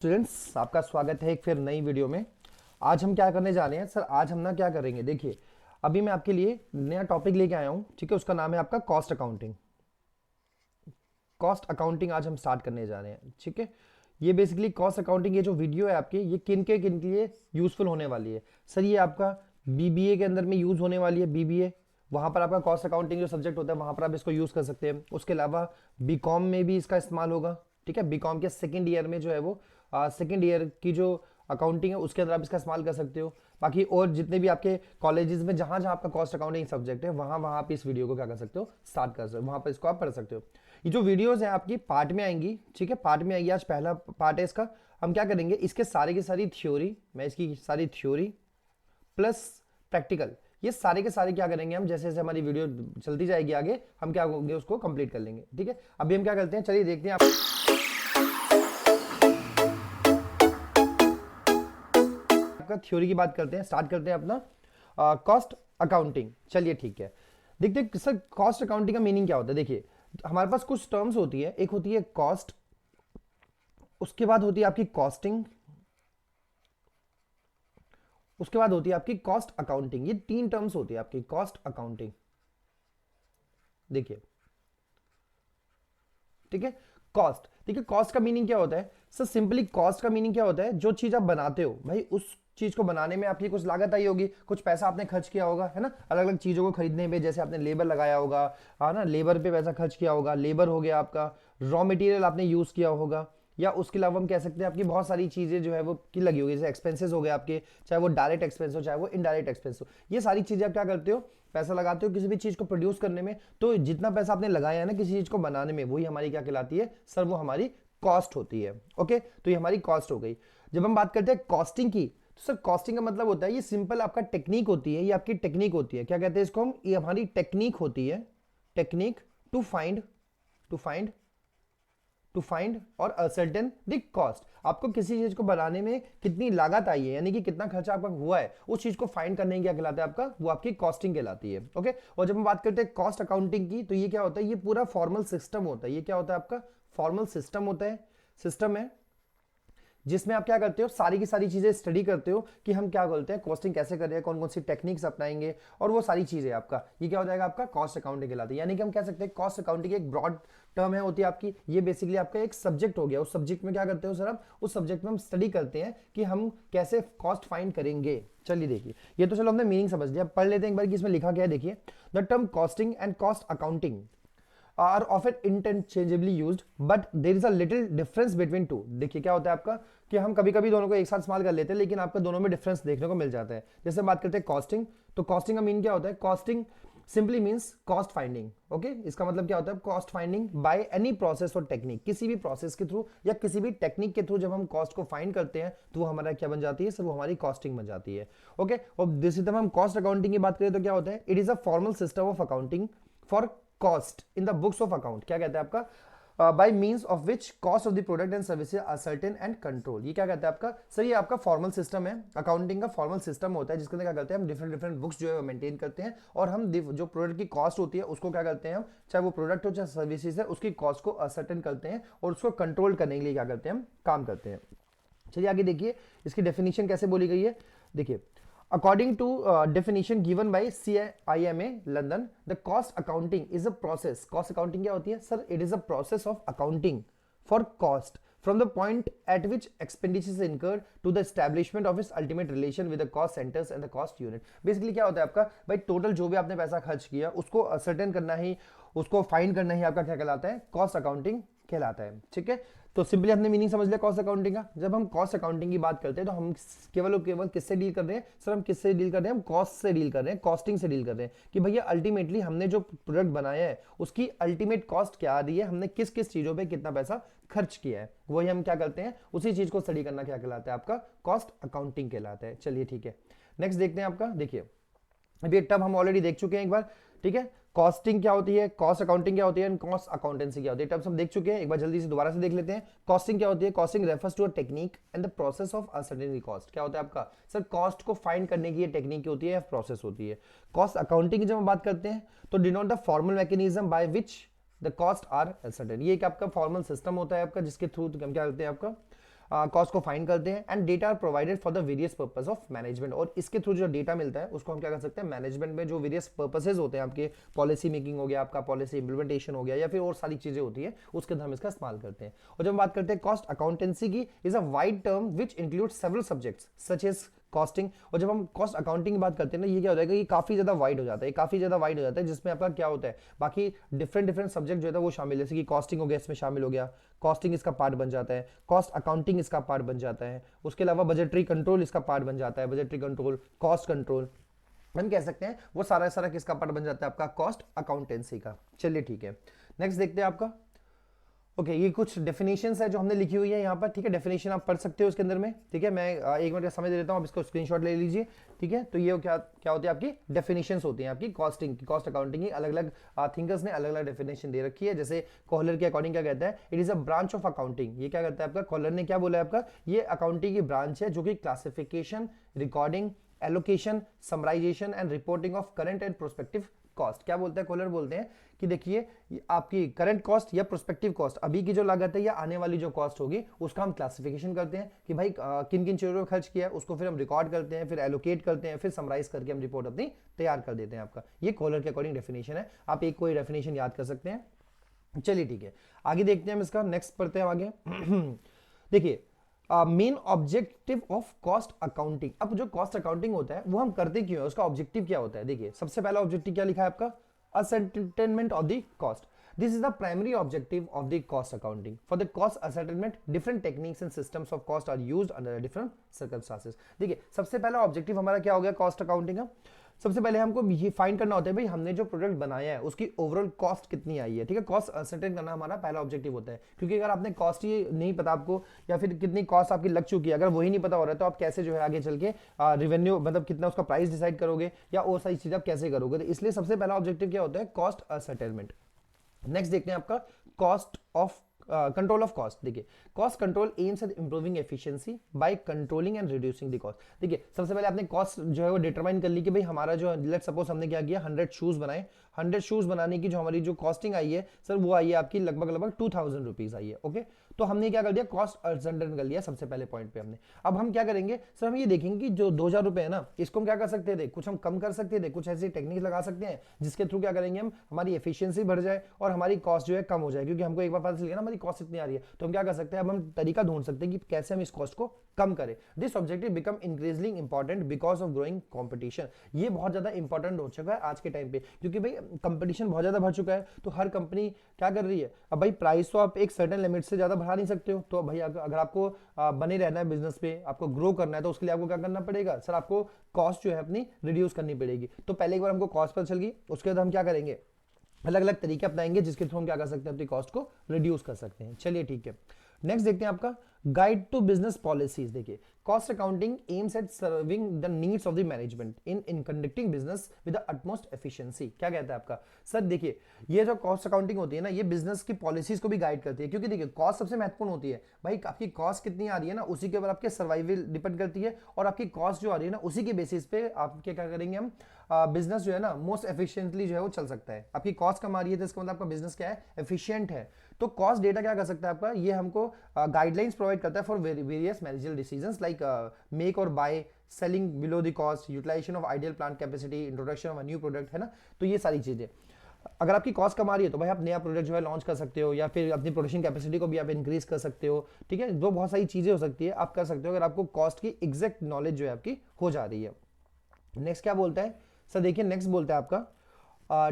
Students, आपका स्वागत है एक फिर नई वीडियो में। आज हम क्या करने जा रहे हैं सर? आज हम ना क्या करेंगे, देखिए अभी मैं आपके लिए नया टॉपिक लेके आया हूँ, ठीक है। उसका नाम है आपका कॉस्ट अकाउंटिंग। कॉस्ट अकाउंटिंग आज हम स्टार्ट करने जा रहे हैं, ठीक है। ये बेसिकली कॉस्ट अकाउंटिंग, ये जो वीडियो है आपकी, ये किन के लिए यूजफुल होने वाली है सर? ये आपका बीबीए के अंदर में यूज होने वाली है। बीबीए, वहाँ पर आपका कॉस्ट अकाउंटिंग जो सब्जेक्ट होता है वहाँ पर आप इसको यूज़ कर सकते हैं। उसके अलावा बीकॉम में भी इसका इस्तेमाल होगा, ठीक है। बीकॉम के सेकेंड ईयर में जो है वो सेकेंड ईयर की जो अकाउंटिंग है उसके अंदर आप इसका इस्तेमाल कर सकते हो। बाकी और जितने भी आपके कॉलेजेस में जहाँ जहाँ आपका कॉस्ट अकाउंटिंग सब्जेक्ट है वहाँ वहाँ आप इस वीडियो को क्या कर सकते हो, स्टार्ट कर सकते हो, वहाँ पर इसको आप पढ़ सकते हो। ये जो वीडियोस हैं आपकी पार्ट में आएंगी, ठीक है। पार्ट में आएगी, आज पहला पार्ट है इसका। हम क्या करेंगे, इसके सारे की सारी थ्योरी, मैं इसकी सारी थ्योरी प्लस प्रैक्टिकल, ये सारे के सारे क्या करेंगे हम, जैसे जैसे हमारी वीडियो चलती जाएगी आगे हम क्या होंगे उसको कंप्लीट कर लेंगे, ठीक है। अभी हम क्या करते हैं, चलिए देखते हैं आपका थ्योरी की बात करते हैं, स्टार्ट करते हैं अपना कॉस्ट अकाउंटिंग। चलिए ठीक है, देखते हैं सर कॉस्ट अकाउंटिंग का मीनिंग क्या होता है। देखिए हमारे पास कुछ टर्म्स होती है, एक होती है कॉस्ट, उसके बाद होती है आपकी कॉस्टिंग, उसके बाद होती है आपकी कॉस्ट अकाउंटिंग। ये तीन टर्म्स होती है आपकी कॉस्ट अकाउंटिंग, देखिए, ठीक है। कॉस्ट, देखिए कॉस्ट का मीनिंग क्या होता है सर? सिंपली कॉस्ट का मीनिंग क्या होता है, जो चीज आप बनाते हो भाई, उस चीज को बनाने में आपकी कुछ लागत आई होगी, कुछ पैसा आपने खर्च किया होगा, है ना, अलग अलग चीजों को खरीदने में, जैसे आपने लेबर लगाया होगा, है ना, लेबर पे पैसा खर्च किया होगा, लेबर हो गया आपका, रॉ मटेरियल आपने यूज किया होगा, या उसके अलावा हम कह सकते हैं आपकी बहुत सारी चीजें जो है वो की लगी होगी, जैसे एक्सपेंसेस हो गए आपके, चाहे वो डायरेक्ट एक्सपेंस हो चाहे वो इनडायरेक्ट एक्सपेंस हो। ये सारी चीजें आप क्या करते हो, पैसा लगाते हो किसी भी चीज को प्रोड्यूस करने में, तो जितना पैसा आपने लगाया है ना किसी चीज को बनाने में, वही हमारी क्या कहलाती है सर? वो हमारी कॉस्ट होती है। ओके, तो ये हमारी कॉस्ट हो गई। जब हम बात करते हैं कॉस्टिंग की, तो सर कॉस्टिंग का मतलब होता है, ये सिंपल आपका टेक्निक होती है, ये आपकी टेक्निक होती है। क्या कहते हैं इसको हम? ये हमारी टेक्निक होती है, technique to find, to find to find और असर्टेन द कॉस्ट। आपको किसी चीज को बनाने में कितनी लागत आई है, यानी कि कितना खर्चा आपका हुआ है, उस चीज को फाइंड करने की क्या कहलाता है आपका? वो आपकी कॉस्टिंग कहलाती है। ओके, और जब हम बात करते हैं कॉस्ट अकाउंटिंग की, तो ये क्या होता है? ये पूरा फॉर्मल सिस्टम होता है। ये क्या होता है आपका? फॉर्मल सिस्टम होता है, सिस्टम है जिसमें आप क्या करते हो, सारी की सारी चीजें स्टडी करते हो कि हम क्या बोलते हैं, कॉस्टिंग कैसे कर रहे हैं, कौन कौन सी टेक्निक्स अपनाएंगे, और वो सारी चीजें आपका ये क्या हो जाएगा आपका? कॉस्ट अकाउंटिंग कहलाती है। यानी कि हम कह सकते हैं कॉस्ट अकाउंटिंग एक ब्रॉड टर्म है होती है आपकी। ये बेसिकली आपका एक सब्जेक्ट हो गया। उस सब्जेक्ट में क्या करते हो सर? आप उस सब्जेक्ट में हम स्टडी करते हैं कि हम कैसे कॉस्ट फाइंड करेंगे। चलिए देखिए, ये तो चलो हमने मीनिंग समझ लिया, पढ़ लेते हैं एक बार कि इसमें लिखा क्या है। देखिए, the term costing and cost accounting are often interchangeably used but there is a little difference between two। देखिए क्या होता है आपका कि हम कभी कभी दोनों को एक साथ इस्तेमाल कर लेते हैं, लेकिन आपको दोनों में डिफरेंस देखने को मिल जाता है। जैसे हम बात करते हैं कॉस्टिंग, तो कॉस्टिंग का मीन क्या होता है? Costing simply means cost finding. Okay, इसका मतलब क्या होता है? Cost finding by any process और टेक्निक, किसी भी प्रोसेस के थ्रू या किसी भी टेक्निक के थ्रू जब हम कॉस्ट को फाइंड करते हैं तो वो हमारा क्या बन जाती है सर? वो हमारी कॉस्टिंग बन जाती है। ओके, और इसी तरह हम कॉस्ट अकाउंटिंग की बात करें तो क्या होता है? It is a formal system of accounting for cost in the books of account. क्या कहते हैं आपका? By means of which cost of the product and services are certain and control. ये क्या कहता है आपका सर? ये आपका फॉर्मल सिस्टम है, अकाउंटिंग का फॉर्मल सिस्टम होता है, जिसके अंदर क्या करते हैं हम? डिफरेंट डिफरेंट बुक्स जो है मेंटेन करते हैं, और हम जो प्रोडक्ट की कॉस्ट होती है उसको क्या करते हैं हम, चाहे वो प्रोडक्ट हो चाहे सर्विसेज है, उसकी कॉस्ट को असर्टेन करते हैं और उसको कंट्रोल करने के लिए क्या करते हैं हम? काम करते हैं। चलिए आगे देखिए, इसकी डेफिनेशन कैसे बोली गई है। देखिए, according to definition given by CIMA London, the cost accounting is a process। cost accounting क्या होती है sir? it is a process of accounting for cost from the point at which expenditure is incurred to the establishment of its ultimate relation with the cost centers and the cost unit। Basically क्या होता है आपका भाई? Total जो भी आपने पैसा खर्च किया उसको सर्टेन करना ही, उसको फाइंड करना ही आपका क्या कहलाता है? कॉस्ट अकाउंटिंग कहलाता है। ठीक है, तो सिंपली हमने मीनिंग समझ लिया कॉस्ट अकाउंटिंग का। जब हम कॉस्ट अकाउंटिंग की बात करते हैं तो हम केवल और केवल किससे डील कर रहे हैं सर? हम किससे डील कर रहे हैं? हम कॉस्ट से डील कर रहे हैं, कॉस्टिंग से डील कर रहे हैं कि भैया अल्टीमेटली हमने जो प्रोडक्ट बनाया है उसकी अल्टीमेट कॉस्ट क्या आ रही है, हमने किस किस चीजों पे कितना पैसा खर्च किया है, वही हम क्या करते हैं? उसी चीज को स्टडी करना क्या कहलाता है आपका? कॉस्ट अकाउंटिंग कहलाता है। चलिए ठीक है, नेक्स्ट देखते हैं आपका। देखिए अभी एक टर्म हम ऑलरेडी देख चुके हैं एक बार, ठीक है। कॉस्टिंग क्या होती है, कॉस्ट अकाउंटिंग क्या होती है, कॉस्ट अकाउंटेंसी क्या होती है, टर्म्स हम देख चुके हैं। एक बार जल्दी से दोबारा से देख लेते हैं। कॉस्टिंग क्या होती है? Costing refers to a technique and the process of ascertaining cost. क्या होता है आपका सर? कॉस्ट को फाइंड करने की ये टेक्निक होती है या प्रोसेस होती है। कॉस्ट अकाउंटिंग की जब हम बात करते हैं तो denote the formal mechanism by which the cost are ascertain. ये एक आपका फॉर्मल सिस्टम होता है आपका, जिसके थ्रू हम क्या करते हैं आपका कॉस्ट को फाइंड करते हैं and data are provided for the various purpose of management, और इसके थ्रू जो डेटा मिलता है उसको हम क्या कर सकते हैं, मैनेजमेंट में जो वेरियस पर्पसेज होते हैं, आपके पॉलिसी मेकिंग हो गया, आपका पॉलिसी इंप्लीमेंटेशन हो गया, या फिर और सारी चीजें होती है, उसके अंदर हम इसका इस्तेमाल करते हैं। और जब हम बात करते हैं कॉस्ट अकाउंटेंसी की, is a wide term which include several subjects such as costing. और जब हम कॉस्ट अकाउंटिंग की बात करते हैं ना, ये क्या हो जाएगा, ये काफी ज्यादा वाइड हो जाता है, काफी ज्यादा वाइड हो जाता है, जिसमें आपका क्या होता है, बाकी डिफरेंट डिफरेंट सब्जेक्ट जो है वो शामिल है, जैसे कि कॉस्टिंग हो गया, इसमें शामिल हो गया, कॉस्टिंग इसका पार्ट बन जाता है, कॉस्ट अकाउंटिंग इसका पार्ट बन जाता है, उसके अलावा बजटरी कंट्रोल इसका पार्ट बन जाता है, बजटरी कंट्रोल, कॉस्ट कंट्रोल, हम कह सकते हैं वो सारा सारा किसका पार्ट बन जाता है, आपका कॉस्ट अकाउंटेंसी का। चलिए ठीक है, नेक्स्ट देखते हैं आपका। ओके ये कुछ डेफिनेशंस है जो हमने लिखी हुई है यहाँ पर, ठीक है, डेफिनेशन आप पढ़ सकते हो इसके अंदर में, ठीक है, मैं एक मिनट का समय दे देता हूँ, आप इसको स्क्रीनशॉट ले लीजिए, ठीक है। तो ये क्या क्या होती है, आपकी डेफिनेशंस होती हैं आपकी कॉस्टिंग की, कॉस्ट अकाउंटिंग की, अलग अलग थिंकर्स ने अलग अलग डेफिनेशन दे रखी है। जैसे कॉलर के अकॉर्डिंग क्या कहता है, it is a branch of accounting, ये क्या कहता है आपका, कॉलर ने क्या बोला है आपका, ये अकाउंटिंग की ब्रांच है जो कि classification, recording, allocation, summarization and reporting of current and prospective cost. क्या बोलते हैं कॉलर, बोलते हैं कि देखिए आपकी करंट कॉस्ट या प्रोस्पेक्टिव कॉस्ट, अभी की जो लागत है या आने वाली जो कॉस्ट होगी, उसका हम क्लासिफिकेशन करते हैं कि भाई किन किन चीजों पर खर्च किया है, उसको फिर हम रिकॉर्ड करते हैं, फिर एलोकेट करते हैं, फिर समराइज करके हम रिपोर्ट अपनी तैयार कर देते हैं आपका। ये कॉलर के अकॉर्डिंग डेफिनेशन है, आप एक कोई डेफिनेशन याद कर सकते हैं। चलिए ठीक है, आगे देखते हैं हम इसका, नेक्स्ट पढ़ते हैं आगे। देखिए main objective of cost accounting, अब जो कॉस्ट अकाउंटिंग होता है वो हम करते क्यों है, उसका ऑब्जेक्टिव क्या होता है। देखिए सबसे पहला ऑब्जेक्टिव क्या लिखा है आपका, ascertainment of the cost. This is the primary objective of the cost accounting. For the cost ascertainment, different techniques and systems of cost are used under different circumstances. देखिए सबसे पहला ऑब्जेक्टिव हमारा क्या हो गया कॉस्ट अकाउंटिंग का, सबसे पहले हमको ये फाइंड करना होता है भाई हमने जो प्रोडक्ट बनाया है उसकी ओवरऑल कॉस्ट कितनी आई है, ठीक है, कॉस्ट असर्टेन करना हमारा पहला ऑब्जेक्टिव होता है। क्योंकि अगर आपने कॉस्ट ही नहीं पता आपको, या फिर कितनी कॉस्ट आपकी लग चुकी है, अगर वही नहीं पता हो रहा है, तो आप कैसे जो है आगे चल के रेवेन्यू मतलब कितना उसका प्राइस डिसाइड करोगे, या और सारी चीजें आप कैसे करोगे। तो इसलिए सबसे पहला ऑब्जेक्टिव क्या होता है, कॉस्ट असर्टेनमेंट। नेक्स्ट देखते हैं आपका cost of control of cost. देखिए cost control aims at improving efficiency by controlling and reducing the cost. देखिए सबसे पहले आपने कॉस्ट जो है वो डिटरमाइन कर ली कि भाई हमारा जो लेट्स सपोज हमने क्या किया 100 शूज बनाए, 100 शूज बनाने की जो हमारी जो कॉस्टिंग आई है सर वो आई है आपकी लगभग लगभग 2000 रुपीज आई है। ओके तो हमने क्या कर दिया कॉस्ट असर्टेन कर लिया सबसे पहले पॉइंट पे हमने। अब हम क्या करेंगे सर, हम ये देखेंगे कि जो 2000 रुपए है ना इसको हम क्या कर सकते थे, कुछ हम कम कर सकते थे, कुछ ऐसी टेक्निक लगा सकते हैं जिसके थ्रू क्या करेंगे हम हमारी एफिशिएंसी बढ़ जाए और हमारी कॉस्ट जो है कम हो जाए। क्योंकि हमको एक बार पता चल गया ना हमारी कॉस्ट इतनी आ रही है, तो हम क्या कर सकते हैं, अब हम तरीका ढूंढ सकते हैं कि कैसे हम इस कॉस्ट को कम करें। This objective become increasing important because of growing competition. ये बहुत ज्यादा इंपॉर्टेंट हो चुका है आज के टाइम पे, क्योंकि भाई कंपटीशन बहुत ज्यादा बढ़ चुका है। तो हर कंपनी क्या कर रही है, अब भाई प्राइस तो आप एक सर्टेन लिमिट से ज्यादा बढ़ा नहीं सकते हो। तो भाई अगर आपको बने रहना है बिजनेस पे, आपको ग्रो करना है, तो उसके लिए आपको क्या करना पड़ेगा सर, आपको कॉस्ट जो है अपनी रिड्यूस करनी पड़ेगी। तो पहले एक बार हमको कॉस्ट पता चल गई, उसके बाद हम क्या करेंगे, अलग अलग तरीके अपनाएंगे जिसके थ्रू हम क्या कर सकते हैं, अपनी कॉस्ट को रिड्यूस कर सकते हैं। चलिए ठीक है, नेक्स्ट देखते हैं आपका गाइड टू बिजनेस पॉलिसीज। देखिए cost accounting aims at serving the needs of the management in conducting business with the utmost efficiency. क्या कहता है आपका सर, देखिए ये जो कॉस्ट अकाउंटिंग होती है ना ये बिजनेस की पॉलिसीज को भी गाइड करती है। क्योंकि देखिए कॉस्ट सबसे महत्वपूर्ण होती है भाई, आपकी कॉस्ट कितनी आ रही है ना उसी के ऊपर आपके सर्वाइवल डिपेंड करती है, और आपकी कॉस्ट जो आ रही है ना उसी के बेसिस पे आपके क्या करेंगे हम बिजनेस जो है ना मोस्ट एफिशिएंटली जो है वो चल सकता है। आपकी कॉस्ट कम आ रही है तो इसका मतलब आपका बिजनेस क्या है, एफिशिएंट है। तो कॉस्ट डेटा क्या कर सकता है आपका, ये हमको गाइडलाइंस प्रोवाइड करता है for various managerial decisions like make और buy, selling below the cost, utilization of ideal plant capacity, introduction of a new product, है ना। तो ये सारी चीजें अगर आपकी कॉस्ट कम आ रही है तो भाई आप नया प्रोडक्ट जो है लॉन्च कर सकते हो, या फिर अपनी प्रोडक्शन कैपेसिटी को भी आप इंक्रीज कर सकते हो। ठीक है, जो बहुत सारी चीजें हो सकती है आप कर सकते हो अगर आपको कॉस्ट की एग्जैक्ट नॉलेज जो है आपकी हो जा रही है। नेक्स्ट क्या बोलता है सर, देखिए नेक्स्ट बोलता है आपका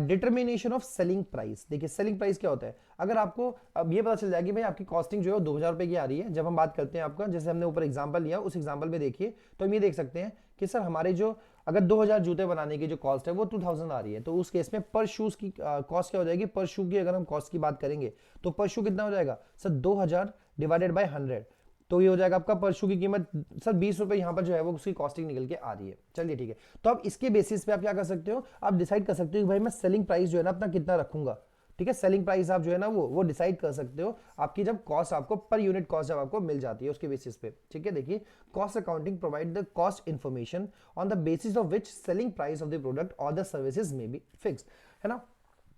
डिटर्मिनेशन ऑफ सेलिंग प्राइस। देखिए सेलिंग प्राइस क्या होता है, अगर आपको अब ये पता चल जाएगी भाई आपकी कॉस्टिंग जो है 2000 रुपए की आ रही है, जब हम बात करते हैं आपका जैसे हमने ऊपर एग्जांपल लिया उस एग्जांपल में देखिए तो हम ये देख सकते हैं कि सर हमारे जो अगर 2000 जूते बनाने की जो कॉस्ट है वो 2000 आ रही है, तो उस केस में पर शूज की कॉस्ट क्या हो जाएगी, पर शू की अगर हम कॉस्ट की बात करेंगे तो पर शू कितना हो जाएगा सर 2000 डिवाइडेड बाय 100, तो ये हो जाएगा आपका पर शू की कीमत सर 20 रुपए यहाँ पर जो है वो उसकी कॉस्टिंग निकल के आ रही है। चलिए ठीक है, तो अब इसके बेसिस पे आप क्या कर सकते हो, आप डिसाइड कर सकते हो कि भाई मैं सेलिंग प्राइस जो है ना अपना कितना रखूंगा। ठीक है, सेलिंग प्राइस आप जो है ना वो डिसाइड कर सकते हो आपकी जब कॉस्ट आपको पर यूनिट कॉस्ट जब आपको मिल जाती है उसके बेसिस पे। ठीक है, देखिए cost accounting provide the cost information on the basis of which selling price of the product और द सर्विसेज में बी फिक्स्ड, है ना।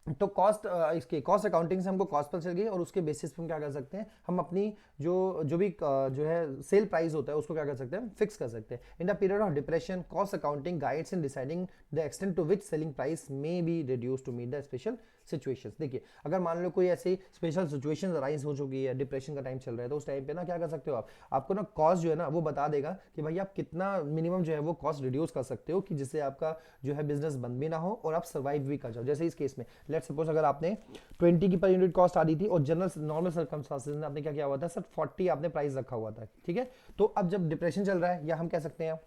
तो कॉस्ट इसके कॉस्ट अकाउंटिंग से हमको कॉस्ट पता चल गई और उसके बेसिस पे हम क्या कर सकते हैं, हम अपनी जो भी जो है सेल प्राइस होता है उसको क्या कर सकते हैं, फिक्स कर सकते हैं। In the period of depression cost accounting guides in deciding the extent to which selling price may be reduce to meet the special situations. देखिए अगर मान लो कोई ऐसी स्पेशल सिचुएशन अराइज हो चुकी है, डिप्रेशन का टाइम चल रहा है, तो उस टाइम पे ना क्या कर सकते हो आप, आपको ना कॉस्ट जो है ना वो बता देगा कि भाई आप कितना मिनिमम जो है वो कॉस्ट रिड्यूस कर सकते हो कि जिससे आपका जो है बिजनेस बंद भी ना हो और आप सर्वाइव भी कर जाओ। जैसे इस केस में लेट्स सपोज अगर आपने 20 की पर यूनिट कॉस्ट आ रही थी और जनरल नॉर्मल सर्कमस्टांसेस में आपने क्या किया हुआ था सर, 40 आपने प्राइस रखा हुआ था, ठीक है। तो अब जब डिप्रेशन चल रहा है या हम कह सकते हैं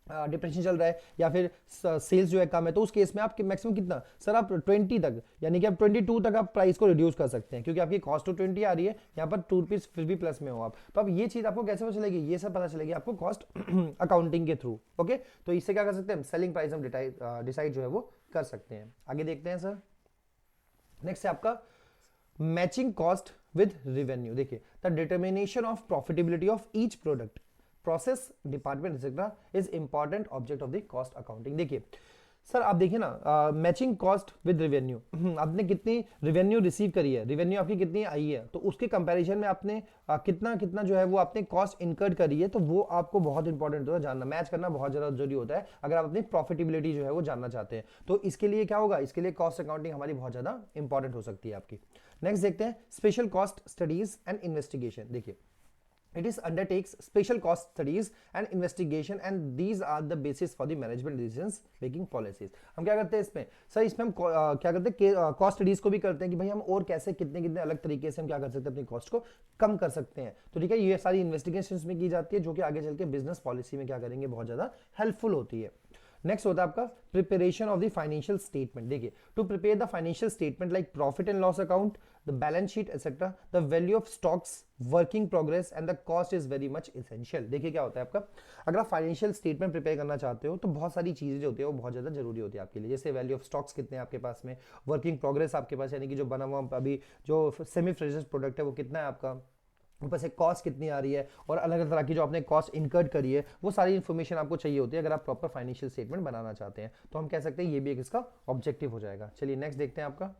डिप्रेशन चल रहा है या फिर सेल्स जो है कम है, तो उस केस में आप मैक्सिमम कितना सर, आप 20 तक यानी कि आप 22 तक आप प्राइस को रिड्यूस कर सकते हैं, क्योंकि आपकी कॉस्ट तो 20 आ रही है, यहाँ पर 2 रुपीज फिर भी प्लस में हो आप। तो अब ये चीज आपको कैसे पता चलेगी, ये सब पता चलेगी आपको कॉस्ट अकाउंटिंग के थ्रू। ओके, तो इससे क्या कर सकते हैं, सेलिंग प्राइस हम डिसाइड जो है वो कर सकते हैं। आगे देखते हैं सर, नेक्स्ट है आपका मैचिंग कॉस्ट विद रेवेन्यू। देखिए the determination of profitability of each product process department etcetera is important object of the cost accounting. देखिए सर आप देखिए ना, मैचिंग कॉस्ट विद रेवेन्यू, आपने कितनी रेवेन्यू रिसीव करी है, रेवेन्यू आपकी कितनी आई है, तो उसके कंपैरिजन में आपने कितना कितना जो है वो आपने कॉस्ट इनकर्ड करी है, तो वो आपको बहुत इंपॉर्टेंट होता है जानना, मैच करना बहुत ज़्यादा जरूरी होता है अगर आप अपनी प्रॉफिटेबिलिटी जो है वो जानना चाहते हैं। तो इसके लिए क्या होगा, इसके लिए कॉस्ट अकाउंटिंग हमारी बहुत ज़्यादा इंपॉर्टेंट हो सकती है आपकी। नेक्स्ट देखते हैं special cost studies and investigation. देखिए it is undertakes special cost studies and investigation and these are the basis for the management decisions making policies। हम क्या करते हैं इसमें सर, इसमें हम क्या करते हैं, कॉस्ट स्टडीज को भी करते हैं कि भाई हम और कैसे कितने कितने अलग तरीके से हम क्या कर सकते हैं, अपनी कॉस्ट को कम कर सकते हैं। तो ठीक है, ये सारी इन्वेस्टिगेशंस में की जाती है जो कि आगे चल के बिजनेस पॉलिसी में क्या करेंगे, बहुत ज्यादा हेल्पफुल होती है। नेक्स्ट होता है आपका preparation of the financial statement. देखिए to prepare the financial statement like profit and loss account, the balance sheet etcetera, the value of stocks, working progress and the cost is very much essential. देखिए क्या होता है आपका, अगर आप financial statement prepare करना चाहते हो तो बहुत सारी चीजें जो होती है वो बहुत ज्यादा जरूरी होती है आपके लिए, जैसे वैल्यू ऑफ स्टॉक्स कितने हैं आपके पास में, वर्किंग प्रोग्रेस आपके पास यानी कि जो बना हुआ अभी जो सेमी फ्रेशर्स प्रोडक्ट है वो कितना है आपका, ऊपर से कॉस्ट कितनी आ रही है और अलग अलग तरह की जो आपने कॉस्ट इनकर्ड करी है, वो सारी इन्फॉर्मेशन आपको चाहिए होती है अगर आप प्रॉपर फाइनेंशियल स्टेटमेंट बनाना चाहते हैं। तो हम कह सकते हैं ये भी एक इसका ऑब्जेक्टिव हो जाएगा। चलिए नेक्स्ट देखते हैं आपका।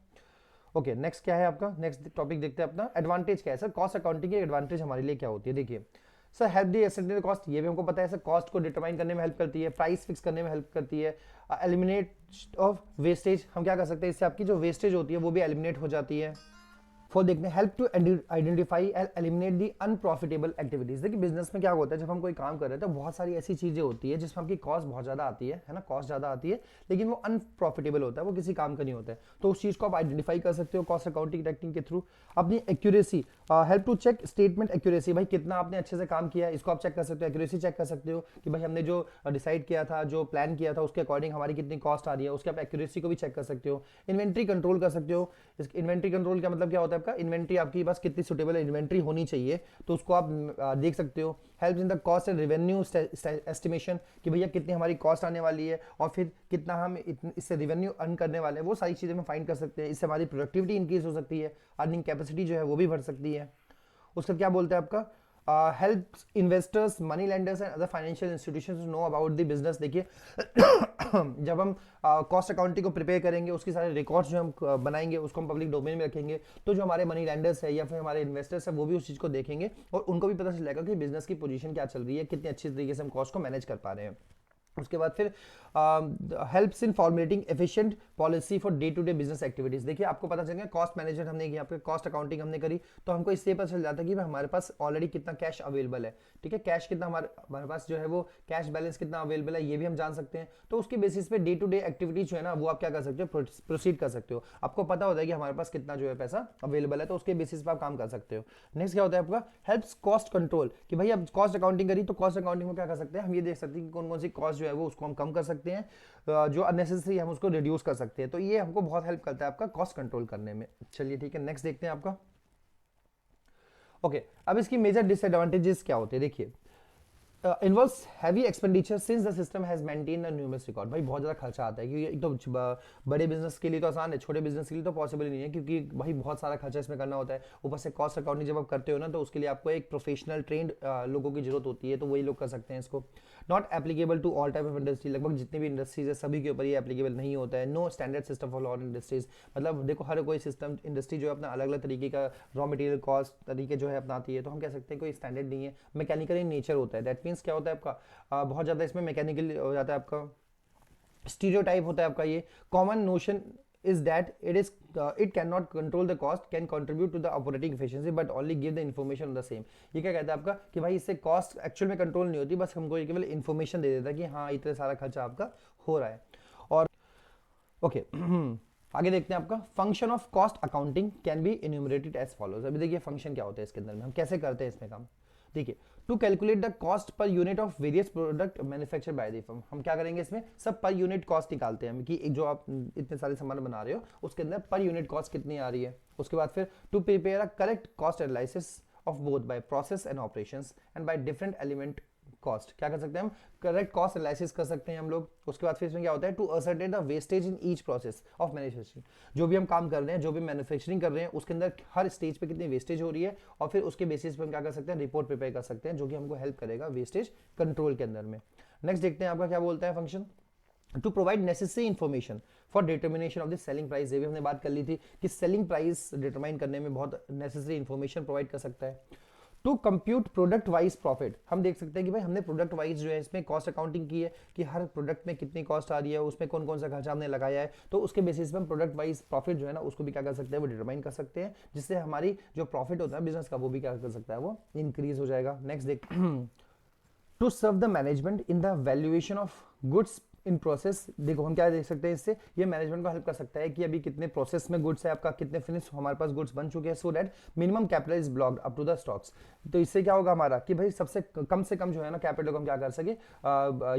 ओके नेक्स्ट क्या है आपका, नेक्स्ट टॉपिक देखते हैं अपना एडवांटेज क्या है सर, कॉस्ट अकाउंटिंग की एडवांटेज हमारे लिए क्या होती है। देखिए सर हेल्प दी एस्टिमेटेड कॉस्ट, ये भी हमको पता है सर, कॉस्ट को डिटरमाइन करने में हेल्प करती है, प्राइस फिक्स करने में हेल्प करती है, एलिमिनेट ऑफ वेस्टेज, हम क्या कर सकते हैं इससे आपकी जो वेस्टेज होती है वो भी एलिमिनेट हो जाती है। फॉर देखने help to identify and eliminate the unprofitable activities. देखिए बिजनेस में क्या होता है, जब हम कोई काम कर रहे हैं तो बहुत सारी ऐसी चीजें होती है जिसमें आपकी कॉस्ट बहुत ज्यादा आती है ना, कॉस्ट ज्यादा आती है लेकिन वो अनप्रॉफिटेबल होता है, वो किसी काम का नहीं होता है। तो उस चीज को आप आइडेंटिफाई कर सकते हो कॉस्ट अकाउंटिंग टेक्निक के थ्रू। अपनी accuracy, help to check statement accuracy, भाई कितना आपने अच्छे से काम किया है इसको आप चेक कर सकते हो, एक्यूरेसी चेक कर सकते हो कि भाई हमने जो डिसाइड किया था, जो प्लान किया था उसके अकॉर्डिंग हमारी कितनी कॉस्ट आ रही है, उसके आप एक्यूरेसी को भी चेक कर सकते हो। इन्वेंट्री कंट्रोल कर सकते हो, इन्वेंट्री कंट्रोल का मतलब क्या होता है आपका, इन्वेंट्री आपकी बस कितनी सुटेबल इन्वेंट्री होनी चाहिए तो उसको आप देख सकते हो। Help in the cost and revenue estimation, कि भैया कितनी हमारी कॉस्ट आने वाली है और फिर कितना हम इससे रेवेन्यू अर्न करने वाले हैं, वो सारी चीज़ें हम फाइंड कर सकते हैं। इससे हमारी प्रोडक्टिविटी इंक्रीज हो सकती है, अर्निंग कैपेसिटी जो है वो भी बढ़ सकती है। उसका क्या बोलते हैं आपका, helps investors, money lenders and other financial institutions to know about the business। देखिए जब हम कॉस्ट अकाउंटिंग को प्रिपेयर करेंगे, उसकी सारे रिकॉर्ड्स जो हम बनाएंगे उसको हम पब्लिक डोमेन में रखेंगे, तो जो हमारे मनी लैंडर्स है या फिर हमारे इन्वेस्टर्स है वो भी उस चीज़ को देखेंगे और उनको भी पता चल जाएगा कि बिजनेस की पोजीशन क्या चल रही है, कितनी अच्छी तरीके से हम कॉस्ट को मैनेज कर पा रहे हैं। उसके बाद फिर helps in formulating efficient policy for day to day business activities. देखिए आपको पता चल गया कॉस्ट मैनेजमेंट हमने यहाँ पे कॉस्ट अकाउंटिंग हमने करी तो हमको इससे पता चल जाता है कि हमारे पास ऑलरेडी कितना कैश अवेलेबल है, ठीक है, कैश कितना हमारे पास जो है वो कैश बैलेंस कितना अवेलेबल है ये भी हम जान सकते हैं। तो उसके बेसिस पे डे टू डे एक्टिविटीज जो है ना वो आप क्या कर सकते हो, प्रोसीड कर सकते हो। आपको पता होता है कि हमारे पास कितना जो है पैसा अवेलेबल है, तो उसके बेसिस पे आप काम कर सकते हो। नेक्स्ट क्या होता है आपका, हेल्प्स कॉस्ट कंट्रोल, कि भाई अब कॉस्ट अकाउंटिंग करी तो कॉस्ट अकाउंटिंग में क्या कर सकते हैं, हम ये देख सकते हैं कि कौन कौन सी कॉस्ट जो है वो उसको हम कम कर सकते हैं, जो अननेसेसरी हम उसको रिड्यूस कर सकते हैं। तो ये हमको बहुत हेल्प करता है आपका कॉस्ट कंट्रोल करने में। चलिए ठीक है नेक्स्ट देखते हैं आपका। ओके अब इसकी मेजर डिसएडवांटेजेस क्या होते हैं। देखिए involves heavy expenditure since the system has maintain a numerous record. भाई बहुत ज़्यादा खर्चा आता है, क्योंकि एक तो बड़े बिजनेस के लिए तो आसान है, छोटे बिजनेस के लिए तो पॉसिबल नहीं है, क्योंकि भाई बहुत सारा खर्चा इसमें करना होता है। ऊपर से कॉस्ट अकाउंटिंग जब आप करते हो ना, तो उसके लिए आपको एक प्रोफेशनल ट्रेंड लोगों की जरूरत होती है, तो वही लोग कर सकते हैं इसको। Not applicable to all type of industry, लगभग जितनी भी इंडस्ट्रीज है सभी के ऊपर ये एप्लीकेबल नहीं होता है। No standard system for all industries, मतलब देखो हर कोई सिस्टम इंडस्ट्री जो है अपना अलग अलग तरीके का रॉ मटेरियल कॉस्ट तरीके जो है अपनाती है, तो हम कह सकते हैं कोई स्टैंडर्ड नहीं है, मैकेनिकल इन नेचर होता है। दैट मीन्स क्या होता है आपका, बहुत ज़्यादा इसमें मैकेनिकल हो जाता है आपका, स्टीरियोटाइप होता है आपका। ये common notion is that it cannot control the cost, can contribute to the operating efficiency but only give the information on the same। ये क्या कहता है आपका कि भाई इससे कॉस्ट एक्चुअल में कंट्रोल नहीं होती, बस हमको ये केवल इन्फॉर्मेशन दे देता है कि हाँ इतना सारा खर्चा आपका हो रहा है। और ओके आगे देखते हैं आपका function of cost accounting can be enumerated as follows. अभी देखिए फंक्शन क्या होता है इसके अंदर में, हम कैसे करते हैं इसमें काम। देखिए to calculate the cost per unit of various product manufacture by the firm, हम क्या करेंगे इसमें सब पर यूनिट कॉस्ट निकालते हैं हम, कि जो आप इतने सारे सामान बना रहे हो उसके अंदर पर यूनिट कॉस्ट कितनी आ रही है। उसके बाद फिर to prepare a correct cost analysis of both by process and operations and by different element cost, क्या कर सकते हैं हम, करेक्ट कॉस्ट एनालिसिस कर सकते हैं हम लोग। उसके बाद फिर इसमें क्या होता है, to ascertain the wastage in each process of manufacturing, जो भी हम काम कर रहे हैं, जो भी मैन्युफैक्चरिंग कर रहे हैं उसके अंदर हर स्टेज पे कितनी वेस्टेज हो रही है, और फिर उसके बेसिस पे हम क्या कर सकते हैं, रिपोर्ट प्रिपेयर कर सकते हैं, जो कि हमको हेल्प करेगा वेस्टेज कंट्रोल के अंदर में। नेक्स्ट देखते हैं आपका क्या बोलता है function, to provide necessary information for determination of the selling price. ये भी हमने बात कर ली थी कि सेलिंग प्राइस डिटरमाइन करने में बहुत नेसेसरी इन्फॉर्मेशन प्रोवाइड कर सकता है। To compute product wise profit, हम देख सकते हैं कि भाई हमने प्रोडक्ट वाइज जो है इसमें कॉस्ट अकाउंटिंग की है कि हर प्रोडक्ट में कितनी कॉस्ट आ रही है, उसमें कौन कौन सा खर्चा हमने लगाया है, तो उसके बेसिस पे हम प्रोडक्ट वाइज प्रॉफिट जो है ना उसको भी क्या कर सकते हैं, वो डिटरमाइन कर सकते हैं, जिससे हमारी जो प्रॉफिट होता है बिजनेस का वो भी क्या कर सकता है, वो इंक्रीज हो जाएगा। नेक्स्ट देख to serve the management in the valuation of goods in process, देखो हम क्या देख सकते हैं इससे, ये मैनेजमेंट को हेल्प कर सकता है कि अभी कितने प्रोसेस में गुड्स है आपका, कितने फिनिश हमारे पास गुड्स बन चुके हैं, so that minimum capital is blocked up to the stocks. तो इससे क्या होगा हमारा कि भाई सबसे कम से कम जो है ना कैपिटल को हम क्या कर सके,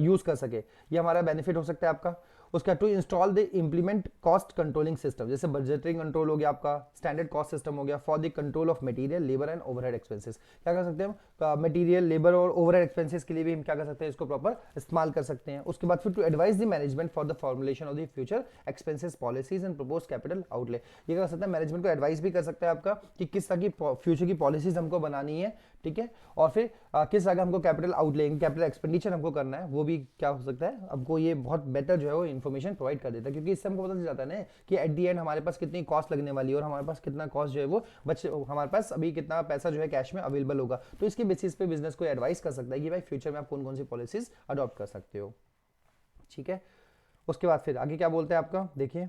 यूज कर सके, ये हमारा बेनिफिट हो सकता है आपका। उसका to install the implement cost controlling system, जैसे बजटिंग कंट्रोल हो गया आपका, स्टैंडर्ड कॉस्ट सिस्टम हो गया for the control of material labour and overhead expenses. क्या कर सकते हैं हम, मटेरियल लेबर और ओवरहेड एक्सपेंसेस के लिए भी हम क्या कर सकते हैं, इसको प्रॉपर इस्तेमाल कर सकते हैं। उसके बाद फिर to advise the management for the formulation of the future expenses policies and propose capital outlay. ये कर सकता है मैनेजमेंट को एडवाइस भी कर सकता है आपका कि किस तरह की फ्यूचर की पॉलिसीज हमको बनानी है, ठीक है, और फिर किस तरह का हमको कैपिटल आउटले कैपिटल एक्सपेंडिचर हमको करना है, वो भी क्या हो सकता है, हमको ये बहुत बेटर जो है वो इन्फॉर्मेशन प्रोवाइड कर देता है, क्योंकि इससे हमको पता चल जाता है ना कि एट दी एंड हमारे पास कितनी कॉस्ट लगने वाली है और हमारे पास कितना कॉस्ट जो है वो हमारे पास अभी कितना पैसा जो है कैश में अवेलेबल होगा। तो इसके बेसिस पे बिजनेस को एडवाइस कर सकता है कि भाई फ्यूचर में आप कौन कौन सी पॉलिसीज अडॉप्ट कर सकते हो, ठीक है। उसके बाद फिर आगे क्या बोलते हैं आपका, देखिए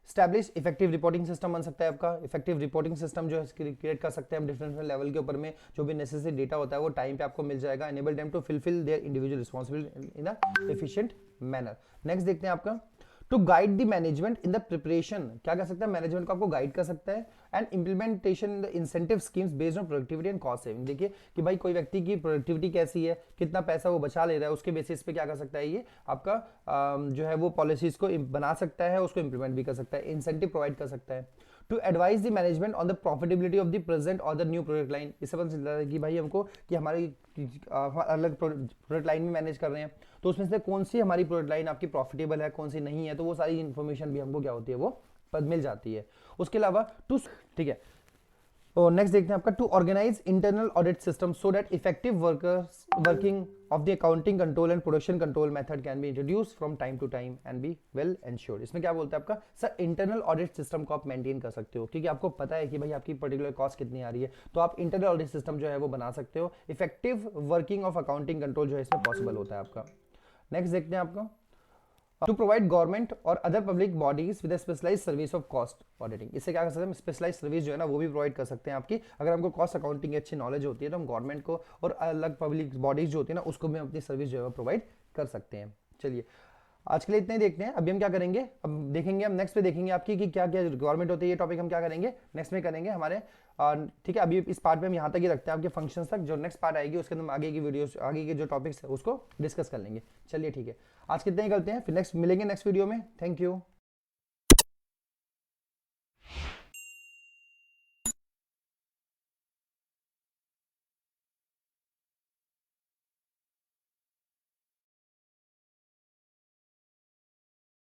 स्टैब्लिश इफेक्टिव रिपोर्टिंग सिस्टम बन सकता है आपका। इफेक्टिव रिपोर्टिंग सिस्टम जो है क्रिएट कर सकते हैं हम डिफरेंट लेवल के ऊपर में, जो भी नेसेसरी डेटा होता है वो टाइम पे आपको मिल जाएगा। Enable them to fulfil their individual responsibility in a efficient manner. Next देखते हैं आपका to guide the management in the preparation, क्या कर सकता है मैनेजमेंट को आपको गाइड कर सकता है and implementation the incentive schemes based on productivity and cost saving. देखिए कि भाई कोई व्यक्ति की प्रोडक्टिविटी कैसी है, कितना पैसा वो बचा ले रहा है, उसके बेसिस पे क्या कर सकता है ये आपका जो है वो पॉलिसीज को बना सकता है, उसको इंप्लीमेंट भी कर सकता है, इंसेंटिव प्रोवाइड कर सकता है। To advise the management on the profitability of the present और द न्यू प्रोडक्ट लाइन, इससे पता चलता है कि भाई हमको कि हमारी अलग प्रोडक्ट लाइन में मैनेज कर रहे हैं, तो उसमें से कौन सी हमारी प्रोडक्ट लाइन आपकी प्रॉफिटेबल है, कौन सी नहीं है, तो वो सारी इन्फॉर्मेशन भी हमको क्या होती है वो मिल जाती है। उसके अलावा टू, ठीक है, और नेक्स्ट देखते हैं आपका to organise internal audit system so that effective working of the accounting control and production control method can be introduce from time to time and be well ensured. इसमें क्या बोलता है आपका, सर इंटरनल ऑडिट सिस्टम को आप maintain कर सकते हो, क्योंकि आपको पता है कि भाई आपकी पर्टिकुलर कॉस्ट कितनी आ रही है, तो आप इंटरनल ऑडिट सिस्टम जो है वो बना सकते हो। Effective working of accounting control जो है इसमें पॉसिबल होता है आपका। नेक्स्ट देखते हैं आपका टू प्रोवाइड गवर्नमेंट और other public bodies with specialise service of cost auditing. इससे क्या कर सकते हैं, स्पेशलाइज सर्विस जो है ना वो भी प्रोवाइड कर सकते हैं आपकी। अगर हमको कॉस्ट अकाउंटिंग की अच्छी नॉलेज होती है तो हम गवर्नमेंट को और अलग पब्लिक बॉडीज जो होती है ना उसको भी अपनी सर्विस जो है प्रोवाइड कर सकते हैं। चलिए आज के लिए इतने ही देखते हैं। अभी हम क्या करेंगे, अब देखेंगे हम नेक्स्ट पे देखेंगे आपकी कि क्या क्या गवर्नमेंट होती है, ये टॉपिक हम क्या करेंगे नेक्स्ट में करेंगे हमारे, ठीक है। अभी इस पार्ट में हम यहाँ तक ही रखते हैं आपके फंक्शंस तक, जो नेक्स्ट पार्ट आएगी उसके अंदर हम आगे की वीडियोस आगे के जो टॉपिक्स है उसको डिस्कस कर लेंगे। चलिए ठीक है, आज कितने ही करते हैं, फिर नेक्स्ट मिलेंगे नेक्स्ट वीडियो में। Thank you.